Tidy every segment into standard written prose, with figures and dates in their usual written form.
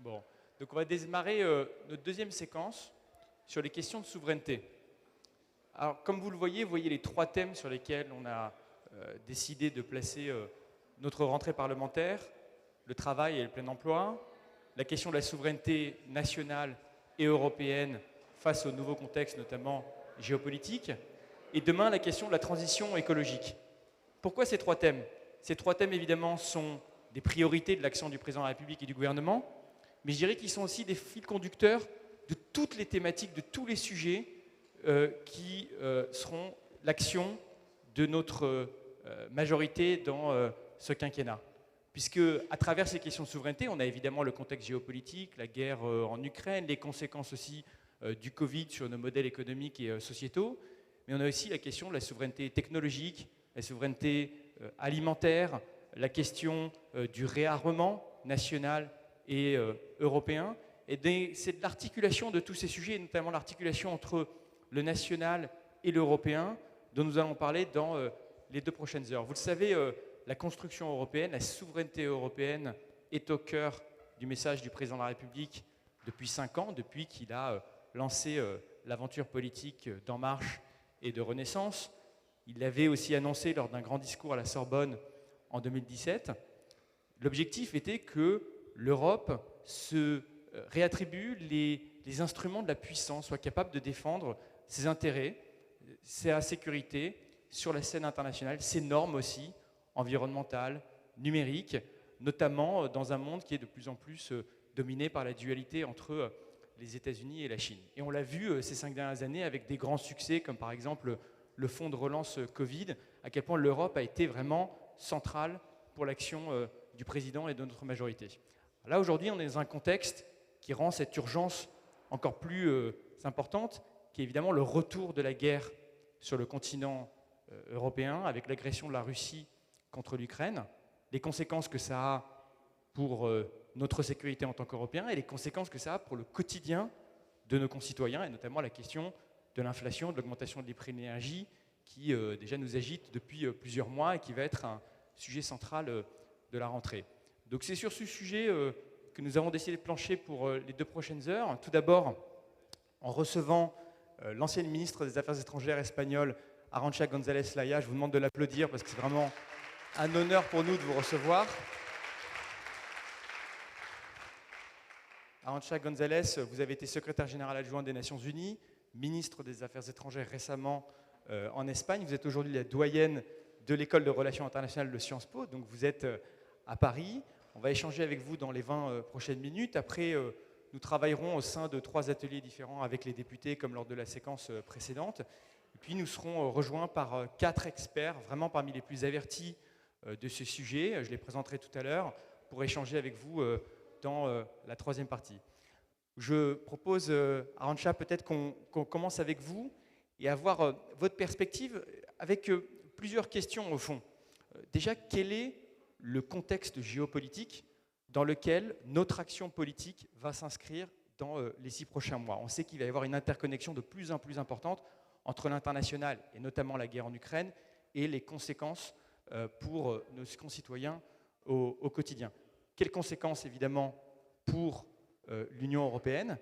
Bon, donc on va démarrer notre deuxième séquence sur les questions de souveraineté. Alors, comme vous voyez les trois thèmes sur lesquels on a décidé de placer notre rentrée parlementaire, le travail et le plein emploi, la question de la souveraineté nationale et européenne face au nouveau contexte, notamment géopolitique, et demain la question de la transition écologique. Pourquoi ces trois thèmes? Ces trois thèmes, évidemment, sont des priorités de l'action du président de la République et du gouvernement, mais je dirais qu'ils sont aussi des fils conducteurs de toutes les thématiques, de tous les sujets qui seront l'action de notre majorité dans ce quinquennat. Puisque, à travers ces questions de souveraineté, on a évidemment le contexte géopolitique, la guerre en Ukraine, les conséquences aussi du Covid sur nos modèles économiques et sociétaux, mais on a aussi la question de la souveraineté technologique, la souveraineté alimentaire, la question du réarmement national et européen. Et c'est de l'articulation de tous ces sujets, notamment l'articulation entre le national et l'européen, dont nous allons parler dans les 2 prochaines heures. Vous le savez, la construction européenne, la souveraineté européenne est au cœur du message du président de la République depuis 5 ans, depuis qu'il a lancé l'aventure politique d'En Marche et de Renaissance. Il l'avait aussi annoncé lors d'un grand discours à la Sorbonne en 2017. L'objectif était que l'Europe se réattribue les instruments de la puissance, soit capable de défendre ses intérêts, sa sécurité sur la scène internationale, ses normes aussi, environnementales, numériques, notamment dans un monde qui est de plus en plus dominé par la dualité entre les États-Unis et la Chine. Et on l'a vu ces 5 dernières années avec des grands succès, comme par exemple le fonds de relance Covid, à quel point l'Europe a été vraiment centrale pour l'action du président et de notre majorité. Là, aujourd'hui, on est dans un contexte qui rend cette urgence encore plus importante, qui est évidemment le retour de la guerre sur le continent européen, avec l'agression de la Russie contre l'Ukraine, les conséquences que ça a pour notre sécurité en tant qu'Européens et les conséquences que ça a pour le quotidien de nos concitoyens, et notamment la question de l'inflation, de l'augmentation des prix de l'énergie, qui déjà nous agite depuis plusieurs mois et qui va être un sujet central de la rentrée. Donc c'est sur ce sujet que nous avons décidé de plancher pour les 2 prochaines heures. Tout d'abord, en recevant l'ancienne ministre des Affaires étrangères espagnole, Arantxa González Laya. Je vous demande de l'applaudir parce que c'est vraiment un honneur pour nous de vous recevoir. Arantxa González, vous avez été secrétaire général adjoint des Nations Unies, ministre des Affaires étrangères récemment en Espagne. Vous êtes aujourd'hui la doyenne de l'école de relations internationales de Sciences Po, donc vous êtes à Paris. On va échanger avec vous dans les 20 prochaines minutes. Après, nous travaillerons au sein de 3 ateliers différents avec les députés, comme lors de la séquence précédente. Et puis, nous serons rejoints par 4 experts, vraiment parmi les plus avertis de ce sujet. Je les présenterai tout à l'heure pour échanger avec vous dans la 3e partie. Je propose, Arantxa, peut-être qu'on commence avec vous et avoir votre perspective avec plusieurs questions au fond. Déjà, quel est le contexte géopolitique dans lequel notre action politique va s'inscrire dans les 6 prochains mois? On sait qu'il va y avoir une interconnexion de plus en plus importante entre l'international, et notamment la guerre en Ukraine, et les conséquences pour nos concitoyens au quotidien. Quelles conséquences, évidemment, pour l'Union européenne?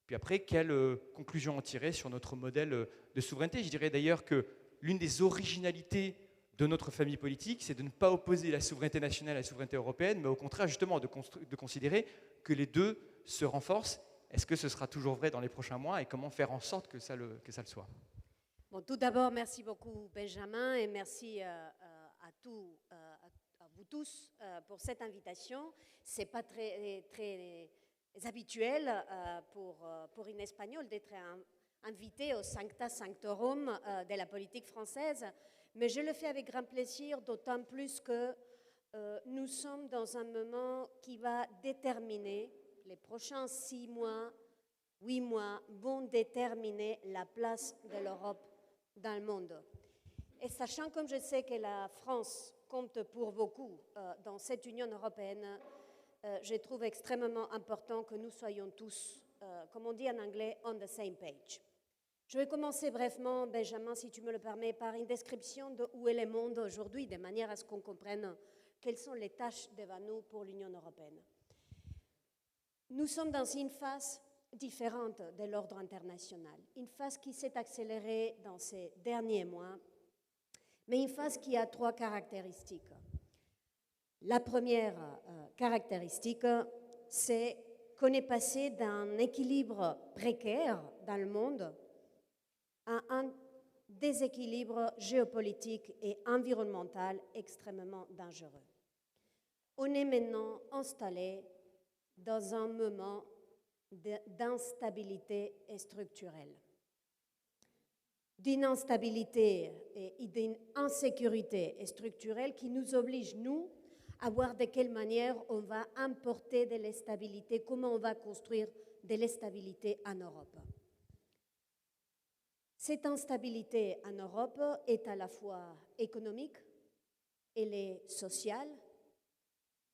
Puis après, quelles conclusions en tirer sur notre modèle de souveraineté? Je dirais d'ailleurs que l'une des originalités de notre famille politique, c'est de ne pas opposer la souveraineté nationale à la souveraineté européenne, mais au contraire, justement, de considérer que les deux se renforcent. Est-ce que ce sera toujours vrai dans les prochains mois et comment faire en sorte que ça le soit? Bon, tout d'abord, merci beaucoup Benjamin et merci à vous tous pour cette invitation. Ce n'est pas très habituel pour une Espagnole d'être invitée au Sancta Sanctorum de la politique française, mais je le fais avec grand plaisir, d'autant plus que nous sommes dans un moment qui va déterminer les prochains 6 mois, 8 mois, vont déterminer la place de l'Europe dans le monde. Et sachant comme je sais que la France compte pour beaucoup dans cette Union européenne, je trouve extrêmement important que nous soyons tous, comme on dit en anglais, on the same page. Je vais commencer brièvement, Benjamin, si tu me le permets, par une description de où est le monde aujourd'hui, de manière à ce qu'on comprenne quelles sont les tâches devant nous pour l'Union européenne. Nous sommes dans une phase différente de l'ordre international, une phase qui s'est accélérée dans ces derniers mois, mais une phase qui a trois caractéristiques. La première caractéristique, c'est qu'on est passé d'un équilibre précaire dans le monde à un déséquilibre géopolitique et environnemental extrêmement dangereux. On est maintenant installé dans un moment d'instabilité structurelle, d'une instabilité et d'une insécurité structurelle qui nous oblige, nous, à voir de quelle manière on va importer de l'instabilité, comment on va construire de l'instabilité en Europe. Cette instabilité en Europe est à la fois économique, elle est sociale,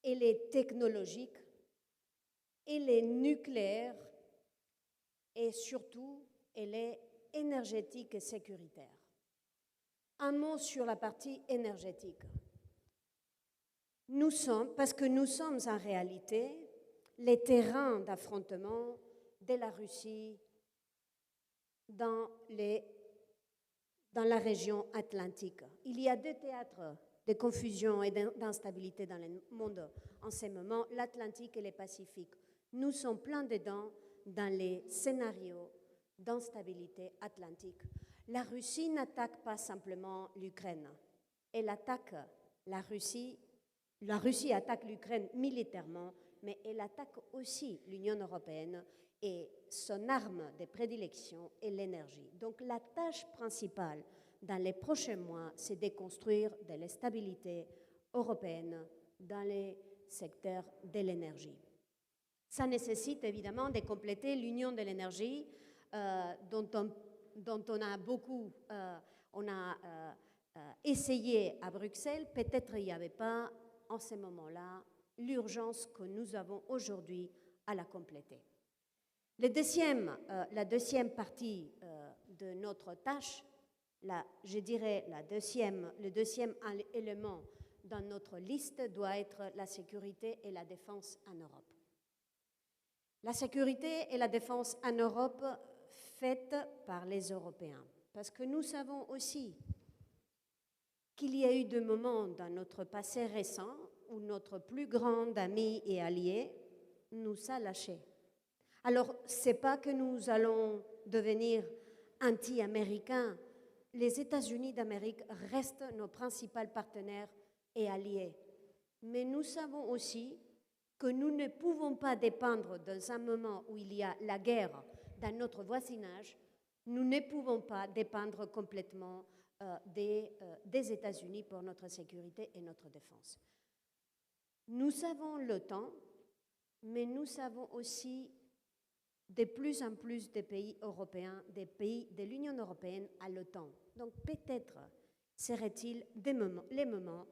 elle est technologique, elle est nucléaire et surtout, elle est énergétique et sécuritaire. Un mot sur la partie énergétique. Parce que nous sommes en réalité les terrains d'affrontement de la Russie dans la région atlantique. Il y a deux théâtres de confusion et d'instabilité dans le monde en ce moment, l'Atlantique et le Pacifique. Nous sommes plein dedans dans les scénarios d'instabilité atlantique. La Russie n'attaque pas simplement l'Ukraine, elle attaque la Russie attaque l'Ukraine militairement, mais elle attaque aussi l'Union européenne et son arme de prédilection est l'énergie. Donc la tâche principale dans les prochains mois, c'est de construire de la stabilité européenne dans les secteurs de l'énergie. Ça nécessite évidemment de compléter l'union de l'énergie dont on a beaucoup essayé à Bruxelles. Peut-être il n'y avait pas en ce moment-là l'urgence que nous avons aujourd'hui à la compléter. La deuxième partie de notre tâche, je dirais le deuxième élément dans notre liste doit être la sécurité et la défense en Europe. La sécurité et la défense en Europe faites par les Européens. Parce que nous savons aussi qu'il y a eu des moments dans notre passé récent où notre plus grand ami et allié nous a lâchés. Alors, ce n'est pas que nous allons devenir anti-américains. Les États-Unis d'Amérique restent nos principaux partenaires et alliés. Mais nous savons aussi que nous ne pouvons pas dépendre dans un moment où il y a la guerre dans notre voisinage, nous ne pouvons pas dépendre complètement des États-Unis pour notre sécurité et notre défense. Nous avons l'OTAN, mais nous savons aussi de plus en plus de pays européens, des pays de l'Union européenne à l'OTAN. Donc peut-être serait-il les moments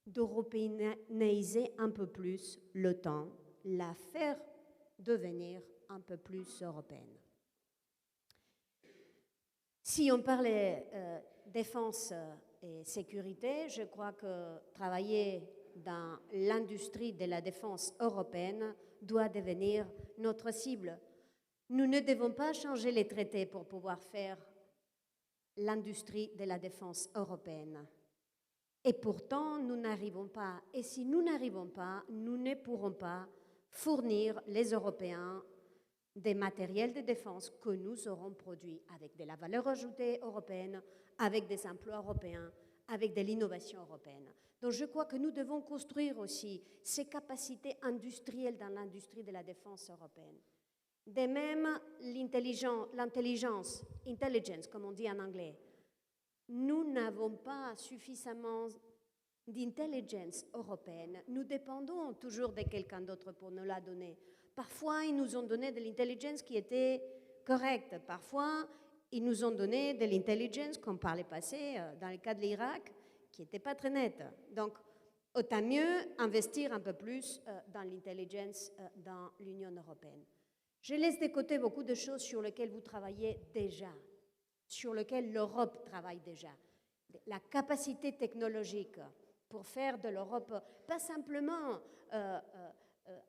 d'européaniser un peu plus l'OTAN, la faire devenir un peu plus européenne. Si on parlait défense et sécurité, je crois que travailler dans l'industrie de la défense européenne doit devenir notre cible. Nous ne devons pas changer les traités pour pouvoir faire l'industrie de la défense européenne. Et pourtant, nous n'arrivons pas. Et si nous n'arrivons pas, nous ne pourrons pas fournir les Européens des matériels de défense que nous aurons produits avec de la valeur ajoutée européenne, avec des emplois européens, avec de l'innovation européenne. Donc je crois que nous devons construire aussi ces capacités industrielles dans l'industrie de la défense européenne. De même, intelligence, comme on dit en anglais. Nous n'avons pas suffisamment d'intelligence européenne. Nous dépendons toujours de quelqu'un d'autre pour nous la donner. Parfois, ils nous ont donné de l'intelligence qui était correcte. Parfois, ils nous ont donné de l'intelligence, comme par le passé, dans le cas de l'Irak, qui n'était pas très nette. Donc, autant mieux investir un peu plus dans l'intelligence dans l'Union européenne. Je laisse de côté beaucoup de choses sur lesquelles vous travaillez déjà, sur lesquelles l'Europe travaille déjà. La capacité technologique pour faire de l'Europe, pas simplement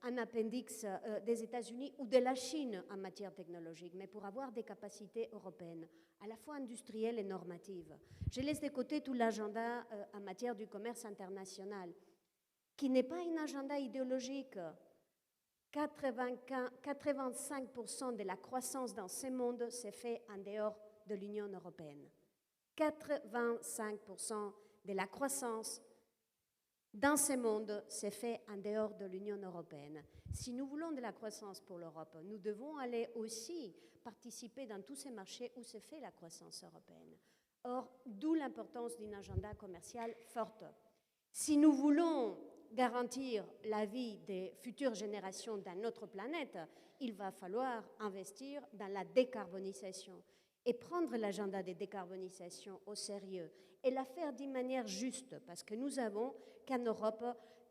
un appendix des États-Unis ou de la Chine en matière technologique, mais pour avoir des capacités européennes, à la fois industrielles et normatives. Je laisse de côté tout l'agenda en matière du commerce international, qui n'est pas un agenda idéologique. 85% de la croissance dans ce monde s'est fait en dehors de l'Union européenne. 85% de la croissance dans ce monde s'est fait en dehors de l'Union européenne. Si nous voulons de la croissance pour l'Europe, nous devons aller aussi participer dans tous ces marchés où se fait la croissance européenne. Or, d'où l'importance d'un agenda commercial forte. Si nous voulons garantir la vie des futures générations dans notre planète, il va falloir investir dans la décarbonisation et prendre l'agenda de décarbonisation au sérieux et la faire d'une manière juste, parce que nous savons qu'en Europe,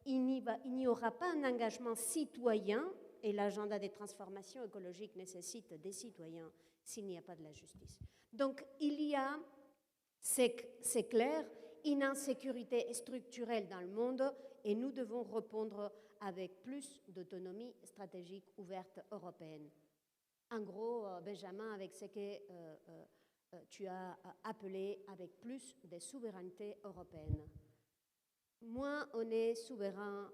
il n'y aura pas un engagement citoyen, et l'agenda des transformations écologiques nécessite des citoyens s'il n'y a pas de la justice. Donc, il y a, c'est clair, une insécurité structurelle dans le monde et nous devons répondre avec plus d'autonomie stratégique ouverte européenne. En gros, Benjamin, avec ce que tu as appelé avec plus de souveraineté européenne. Moins on est souverain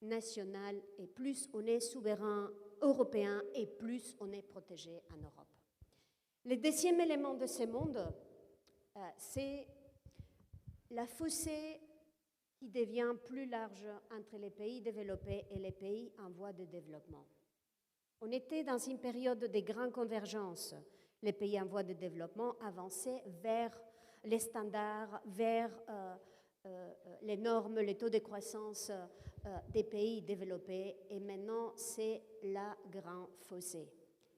national et plus on est souverain européen et plus on est protégé en Europe. Le deuxième élément de ce monde, c'est la fossée qui devient plus large entre les pays développés et les pays en voie de développement. On était dans une période de grande convergence. Les pays en voie de développement avançaient vers les standards, vers les normes, les taux de croissance des pays développés. Et maintenant, c'est la grande fossée.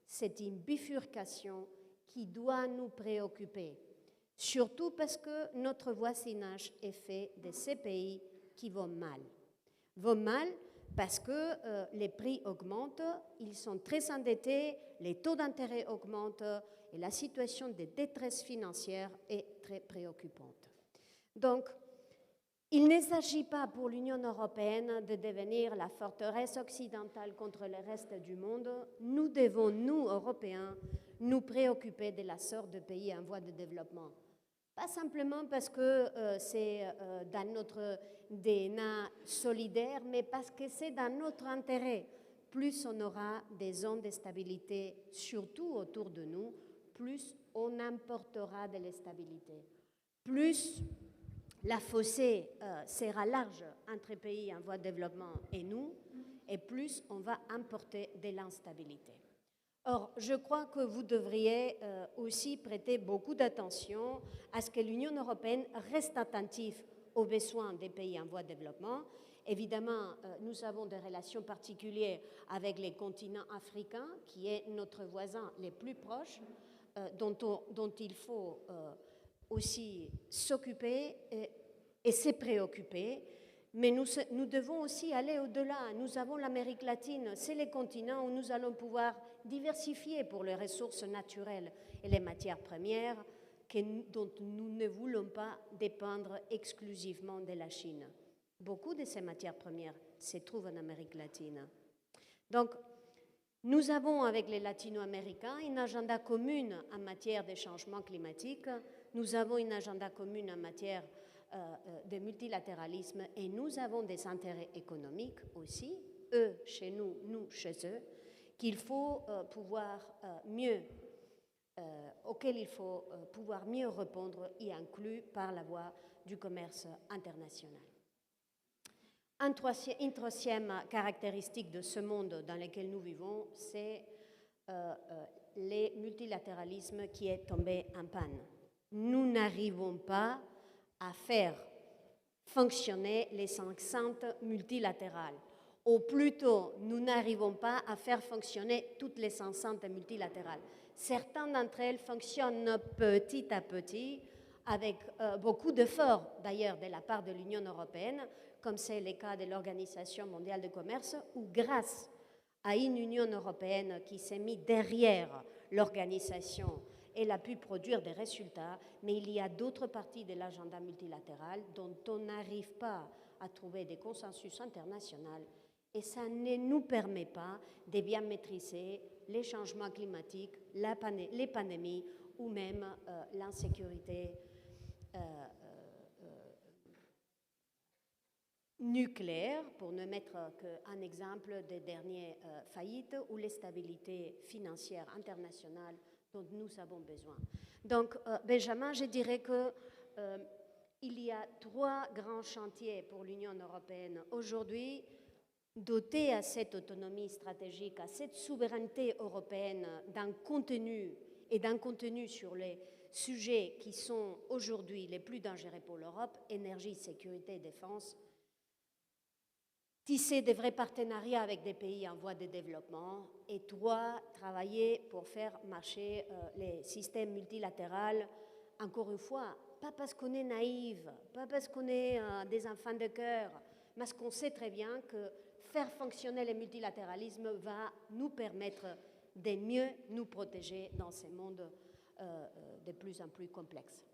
C'est une bifurcation qui doit nous préoccuper. Surtout parce que notre voisinage est fait de ces pays qui vont mal. Vont mal parce que les prix augmentent, ils sont très endettés, les taux d'intérêt augmentent et la situation de détresse financière est très préoccupante. Donc, il ne s'agit pas pour l'Union européenne de devenir la forteresse occidentale contre le reste du monde. Nous devons, nous, Européens, nous préoccuper de la sorte de pays en voie de développement. Pas simplement parce que c'est dans notre DNA solidaire, mais parce que c'est dans notre intérêt. Plus on aura des zones de stabilité, surtout autour de nous, plus on importera de l'instabilité. Plus la fossée sera large entre pays en voie de développement et nous, et plus on va importer de l'instabilité. Or, je crois que vous devriez aussi prêter beaucoup d'attention à ce que l'Union européenne reste attentive aux besoins des pays en voie de développement. Évidemment, nous avons des relations particulières avec les continents africains, qui est notre voisin le plus proche, dont il faut aussi s'occuper et se préoccuper. Mais nous devons aussi aller au-delà. Nous avons l'Amérique latine, c'est le continent où nous allons pouvoir diversifier pour les ressources naturelles et les matières premières dont nous ne voulons pas dépendre exclusivement de la Chine. Beaucoup de ces matières premières se trouvent en Amérique latine. Donc, nous avons avec les latino-américains un agenda commun en matière de changement climatique. Nous avons un agenda commun en matière de multilatéralisme et nous avons des intérêts économiques aussi, eux chez nous, nous chez eux, qu'il faut auxquels il faut pouvoir mieux répondre y inclus par la voie du commerce international. Une troisième caractéristique de ce monde dans lequel nous vivons, c'est le multilatéralisme qui est tombé en panne. Nous n'arrivons pas à faire fonctionner les enceintes multilatérales. Ou plutôt, nous n'arrivons pas à faire fonctionner toutes les enceintes multilatérales. Certaines d'entre elles fonctionnent petit à petit, avec beaucoup d'efforts d'ailleurs de la part de l'Union européenne, comme c'est le cas de l'Organisation mondiale du commerce, où grâce à une Union européenne qui s'est mise derrière l'organisation, elle a pu produire des résultats, mais il y a d'autres parties de l'agenda multilatéral dont on n'arrive pas à trouver des consensus internationaux et ça ne nous permet pas de bien maîtriser les changements climatiques, les pandémies ou même l'insécurité nucléaire, pour ne mettre qu'un exemple des dernières faillites, ou les stabilités financières internationales dont nous avons besoin. Donc, Benjamin, je dirais qu'il y a 3 grands chantiers pour l'Union européenne aujourd'hui, dotés à cette autonomie stratégique, à cette souveraineté européenne d'un contenu et d'un contenu sur les sujets qui sont aujourd'hui les plus dangereux pour l'Europe, énergie, sécurité et défense, tisser des vrais partenariats avec des pays en voie de développement, et 3, travailler pour faire marcher les systèmes multilatéraux, encore une fois, pas parce qu'on est naïve, pas parce qu'on est des enfants de cœur, mais parce qu'on sait très bien que faire fonctionner le multilatéralisme va nous permettre de mieux nous protéger dans ce monde de plus en plus complexe.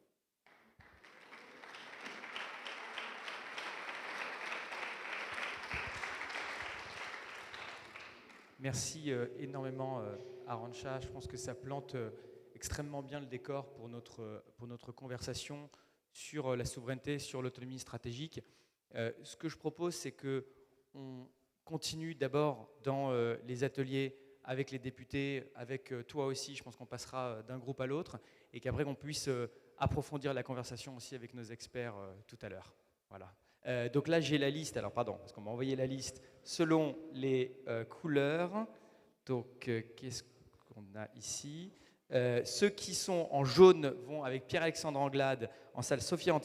Merci énormément, Arantxa. Je pense que ça plante extrêmement bien le décor pour notre conversation sur la souveraineté, sur l'autonomie stratégique. Ce que je propose, c'est qu'on continue d'abord dans les ateliers avec les députés, avec toi aussi. Je pense qu'on passera d'un groupe à l'autre et qu'après, on puisse approfondir la conversation aussi avec nos experts tout à l'heure. Voilà. Donc là, j'ai la liste. Alors, pardon, parce qu'on m'a envoyé la liste selon les couleurs. Donc, qu'est-ce qu'on a ici ? Ceux qui sont en jaune vont avec Pierre-Alexandre Anglade en salle Sophia Antipolis.